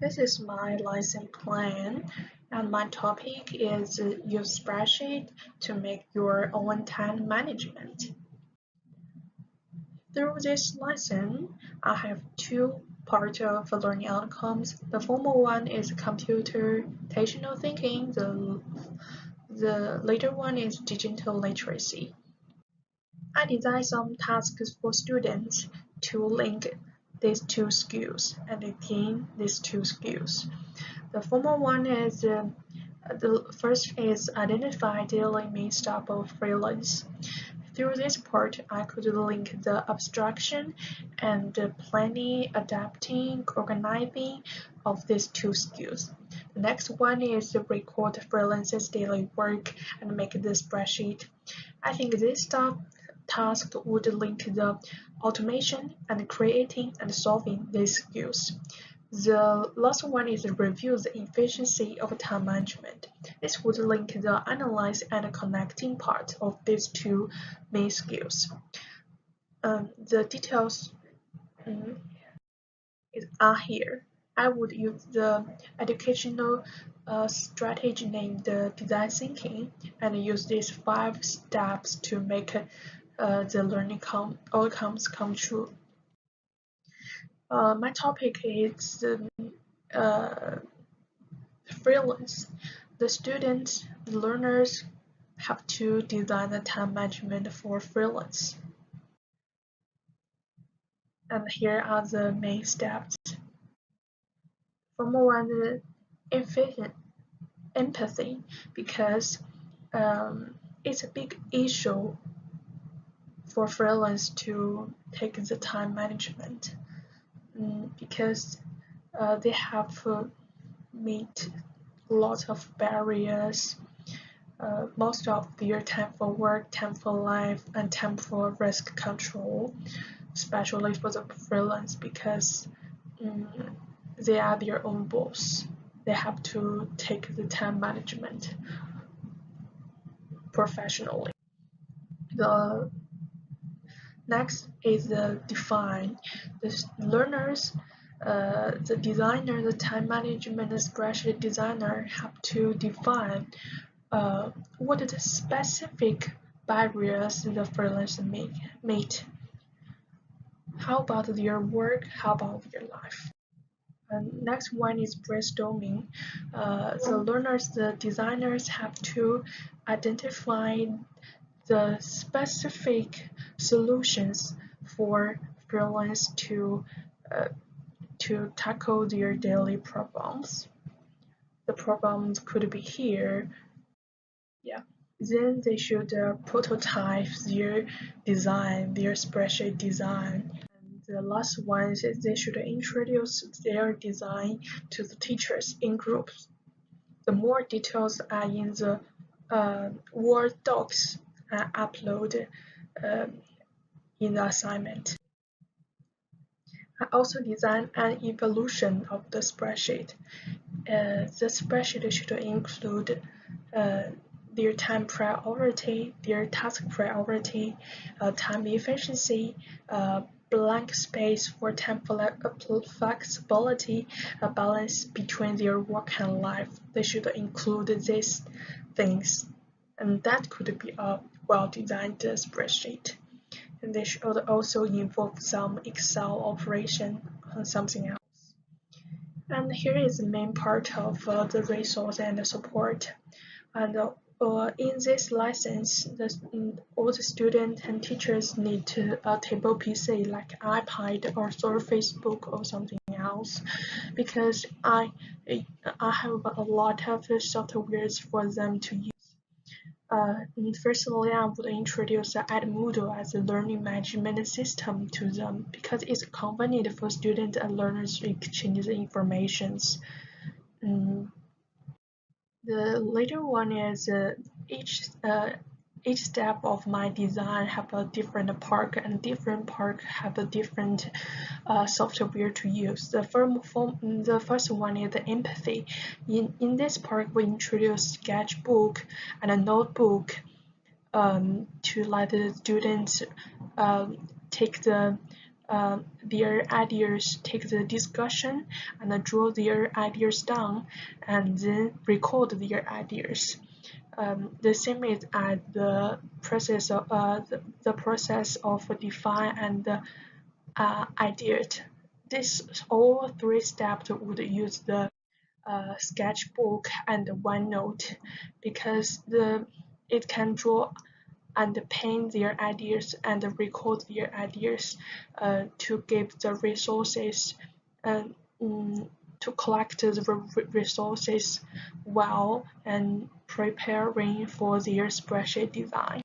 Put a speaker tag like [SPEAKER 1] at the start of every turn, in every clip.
[SPEAKER 1] This is my lesson plan, and my topic is use spreadsheet to make your own time management. Through this lesson, I have two parts of the learning outcomes. The formal one is computational thinking, the later one is digital literacy. I designed some tasks for students to link these two skills and attain these two skills. The formal one is the first is identify daily main step of freelance. Through this part, I could link the abstraction and the planning, adapting, organizing of these two skills. The next one is to record freelancer's daily work and make the spreadsheet. I think this task would link the automation and creating and solving these skills. The last one is review the efficiency of time management. This would link the analyze and connecting part of these two main skills. The details are here. I would use the educational strategy named design thinking and use these 5 steps to make the learning outcomes come true. My topic is freelance. The students, the learners have to design the time management for freelance. And here are the main steps. Number one, efficient empathy, because it's a big issue for freelance to take the time management because they have meet lots of barriers. Most of their time for work, time for life, and time for risk control, especially for the freelance, because they are their own boss. They have to take the time management professionally. The next is the define. The learners, the designer, the time management spreadsheet designer have to define what are the specific barriers the freelancer meet. How about their work? How about their life? And next one is brainstorming. The learners, the designers have to identify the specific solutions for freelance to tackle their daily problems. The problems could be here. Yeah. Then they should prototype their design, their spreadsheet design. And the last one is they should introduce their design to the teachers in groups. The more details are in the Word docs are uploaded in the assignment. I also designed an evolution of the spreadsheet. The spreadsheet should include their time priority, their task priority, time efficiency, blank space for time flexibility, a balance between their work and life. They should include these things, and that could be a well-designed spreadsheet. And they should also involve some Excel operation or something else. And here is the main part of the resource and the support. And in this license, all the students and teachers need a table PC like iPad or Surface Book or something else, because I have a lot of softwares for them to use. Firstly, I would introduce Edmodo as a learning management system to them because it's convenient for students and learners to exchange information. The later one is each step of my design have a different part, and different part have a different software to use. The first one is the empathy. In this part, we introduce sketchbook and a notebook to let the students take the their ideas, take the discussion and draw their ideas down, and then record their ideas. The same is at the process of the process of define and ideate. This all three steps would use the sketchbook and OneNote because it can draw and paint their ideas and record their ideas to give the resources to collect the resources while and preparing for their spreadsheet design.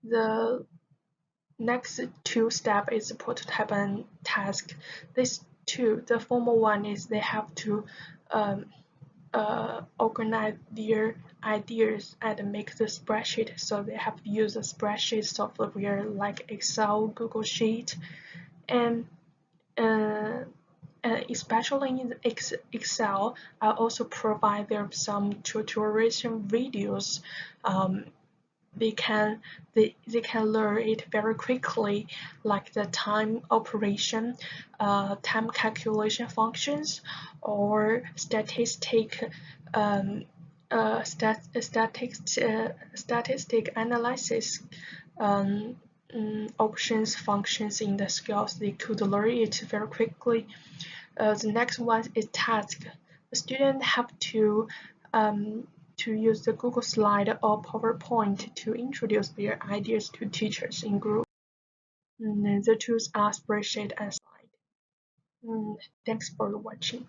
[SPEAKER 1] The next two steps is prototype and task. These two, the formal one is they have to organize their ideas and make the spreadsheet. So they have to use a spreadsheet software like Excel, Google Sheet, and especially in Excel, I also provide them some tutorial videos. They can learn it very quickly, like the time operation, time calculation functions, or statistic analysis options functions in the skills. They could learn it very quickly. The next one is task. The student have to use the Google Slide or PowerPoint to introduce their ideas to teachers in group. The tools are spreadsheet and slide. Thanks for watching.